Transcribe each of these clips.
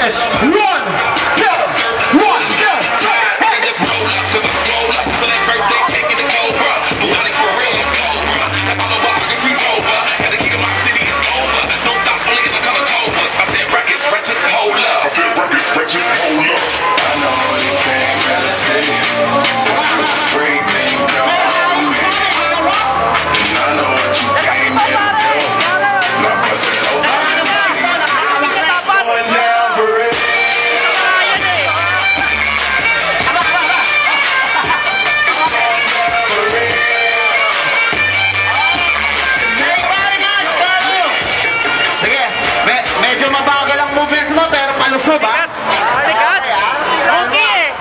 is 1, 2, 1, 2, 3. Hey, just roll up, cause I'm roll up. So that birthday cake in the Cobra. The one for real, I'm Cobra. That autobiography's over. Gotta keep my city is over. No thoughts only in the color Cobras. I said records, stretches, hold up. I said records, stretches, hold up. I know you can't really see. Great thing going on me. And I know what you came here to do. Now bust it open. Going down for it. Sige, medyo mabagal ang movements mo pero palusob ha. Okay.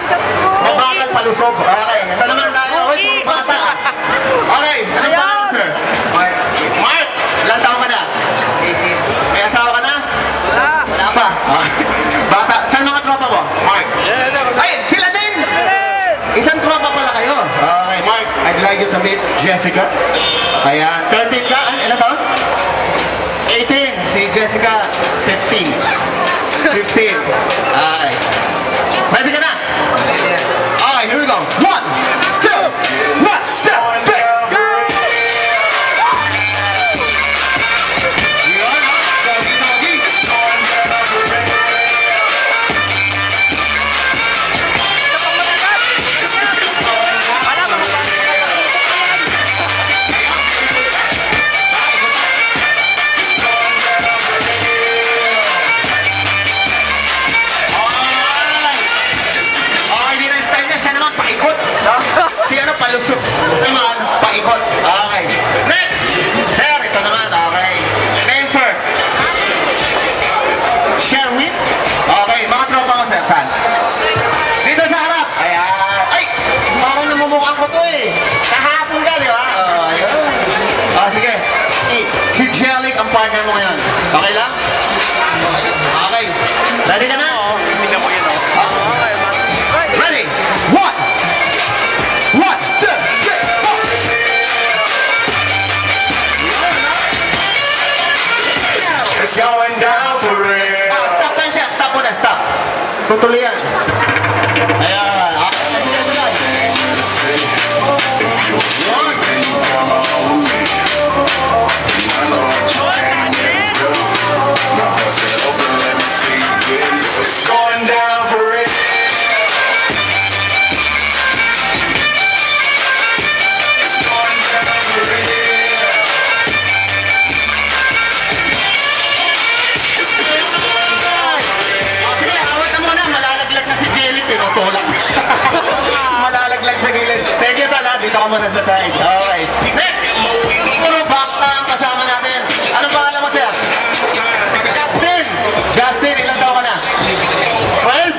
Mabagal palusob. Okay, ito naman tayo. Uy, puro bata. Okay, anong pangalan sir? Mark. Mark, ilang taon ka na? 18. May asawa ka na? Wala pa. Bata, saan mga tropa mo? Mark. Ay, sila din! Isang tropa pala kayo. Okay, Mark, I'd like you to meet Jessica. Ayan, 13 ka? Ilan taon? 18. Si Jessica, 15. 15. Okay. Ready ka na? Okay, here we go. 1, 2, 1, 2, 3. Palusok naman, paikot. Okay. Next! Sir, ito naman. Okay. Name first. Sherwin? Okay. Mga tropa mo, sir. Saan? Dito sa harap. Ayan. Ay! Parang namumukha ko to eh. Kahapon ka, di ba? Oh, ayun. Oh, sige. Si Jellic ang partner mo ngayon. Okay lang? Okay. Ready ka na? Oo. Hindi mo yun, ready? 1, 2, 3, 4. It's going down for real. Stop tayo siya. Stop muna. Stop. Tutuloy yan. Ayan. It's going down for real. Malalaglag sa gilid. Sige tala, dito ka muna sa side. Okay. Next! Puro back ang kasama natin. Anong pangalan mo siya? Justin! Justin, ilan taon ka na? 12?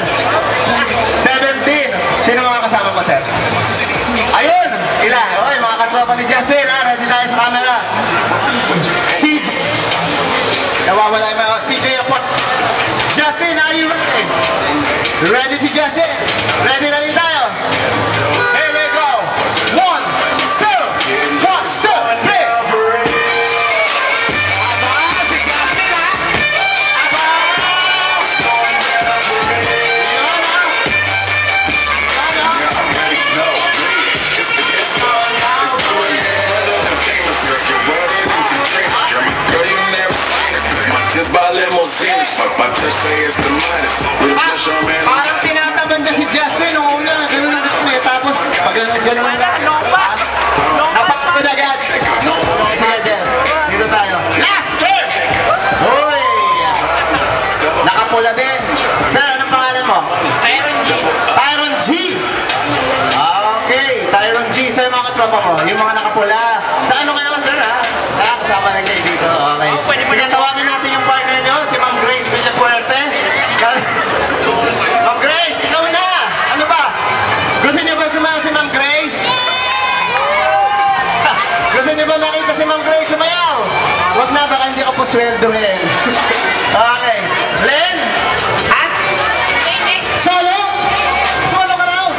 17? Sino mga kasama mo, sir? Ayun! Ilan? Okay, mga katropa ni Justin, ha? Ready tayo sa camera. CJ. Nawawala yung mga CJ Apot. Justin, are you ready? Ready si Justin? Ready na rin tayo? Here we go! 1, 2, 1, 2, 3! Aba, si Justin ha? Aba! Yan ha? Just by limousine, my touch say it's the minus. Parang tinatamad na si Justin nung una. Ganun ang gusto niya. Tapos, pag ganun na. Napakapad agad. Sige, Jess. Dito tayo. Last, sir! Uy! Nakapula din. Sir, anong pangalan mo? Tyron G. Tyron G! Okay, Tyron G. Sir, mga katropa mo. Yung mga nakapula. Sa ano kayo, sir, ha? Kasama na kayo dito. Okay. Sige, tawagin natin yung partner nyo, si Ma'am Grace Villapuerte. Ma'am Grace, ikaw na! Ano ba? Gusto niyo ba sumayaw si Ma'am Grace? Gusto niyo ba makita si Ma'am Grace sumayaw? Huwag na, baka hindi ko po sweldohin. Okay. Len? Ha? Solo? Solo ka raw?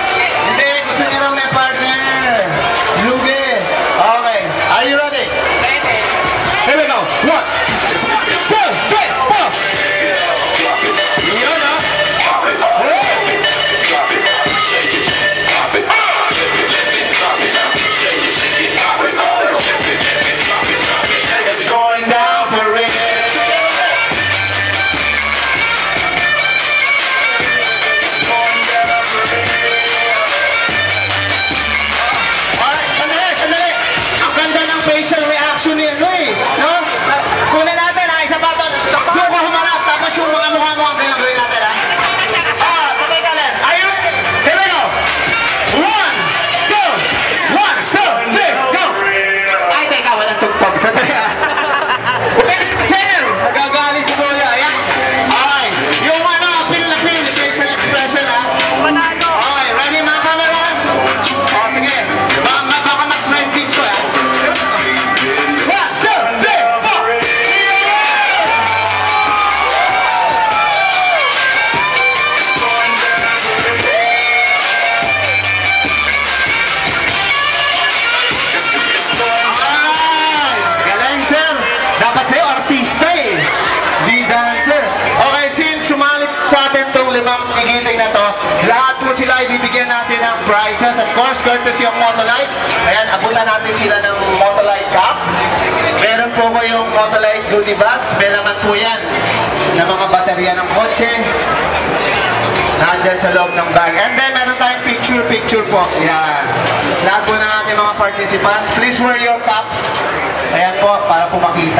Hindi, gusto niyo raw may partner. Luge. Okay. Are you ready? Here we go. 1, sila, ibibigyan natin ng prizes. Of course, courtesy of Motolite. Ayan, abutan natin sila ng Motolite Cup. Meron po kayong Motolite goodie bags. May laman po yan ng mga baterya ng kotse. Nandyan sa loob ng bag. And then, meron tayong picture po. Yan. Lahat po ng ating mga participants, please wear your caps. Ayan po, para po makita.